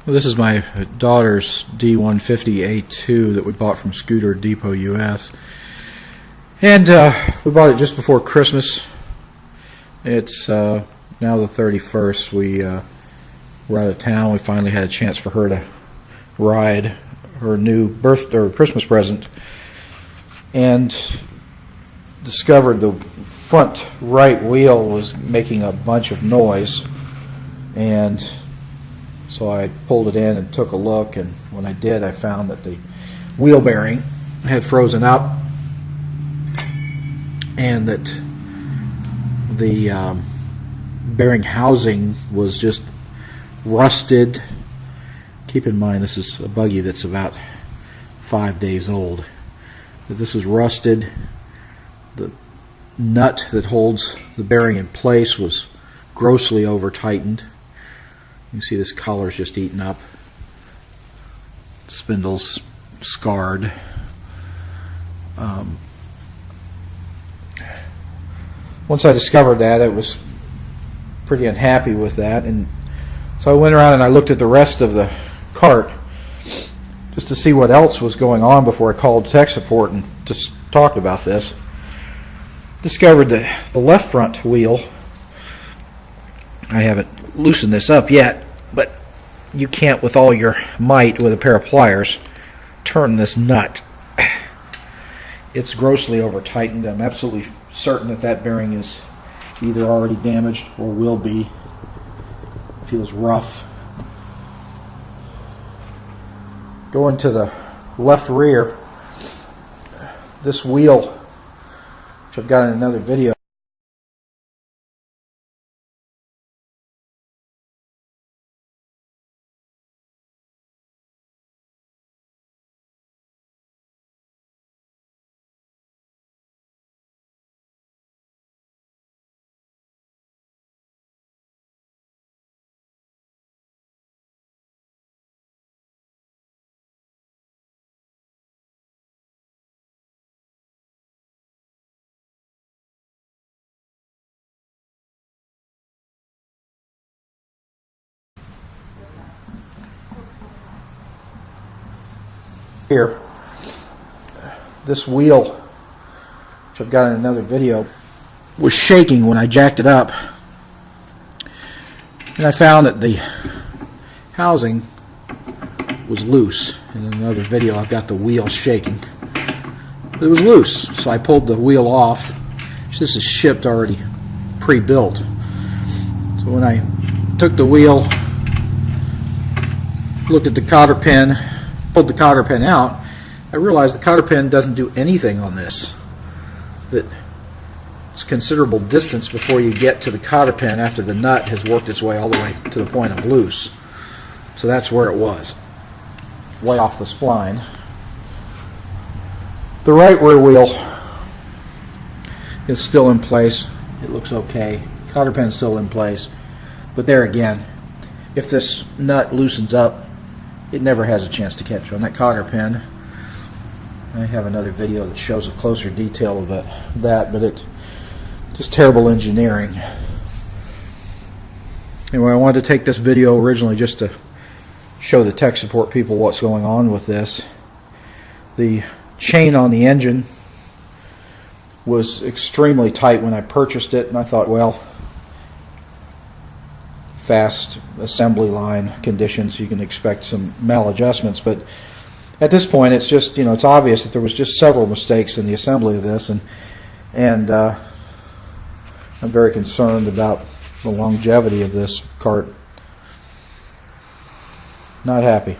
Well, this is my daughter's D150A2 that we bought from Scooter Depot US, and we bought it just before Christmas. It's now the 31st. We were out of town. We finally had a chance for her to ride her new Christmas present, and discovered the front right wheel was making a bunch of noise, and so I pulled it in and took a look, and when I did, I found that the wheel bearing had frozen up and that the bearing housing was just rusted. Keep in mind, this is a buggy that's about 5 days old. That this was rusted. The nut that holds the bearing in place was grossly over tightened. You can see this collar's just eaten up. Spindle's scarred. Once I discovered that, I was pretty unhappy with that, and so I went around and I looked at the rest of the cart just to see what else was going on before I called tech support and just talked about this. Discovered that the left front wheel, I haven't loosened this up yet, but you can't with all your might with a pair of pliers turn this nut. It's grossly over tightened. I'm absolutely certain that that bearing is either already damaged or will be. It feels rough. Going to the left rear, this wheel, which I've got in another video, here, this wheel, which I've got in another video, was shaking when I jacked it up, and I found that the housing was loose. In another video I've got the wheel shaking, but it was loose, so I pulled the wheel off. This is shipped already pre-built, so when I took the wheel, looked at the cotter pin, pulled the cotter pin out, I realized the cotter pin doesn't do anything on this. That it's considerable distance before you get to the cotter pin after the nut has worked its way all the way to the point of loose. So that's where it was, way off the spline. The right rear wheel is still in place. It looks okay. Cotter pin's still in place, but there again, if this nut loosens up, it never has a chance to catch on that cotter pin. I have another video that shows a closer detail of that, but it's just terrible engineering. Anyway, I wanted to take this video originally just to show the tech support people what's going on with this. The chain on the engine was extremely tight when I purchased it, and I thought, well, fast assembly line conditions, you can expect some maladjustments, but at this point it's just, it's obvious that there was just several mistakes in the assembly of this, and I'm very concerned about the longevity of this cart. Not happy.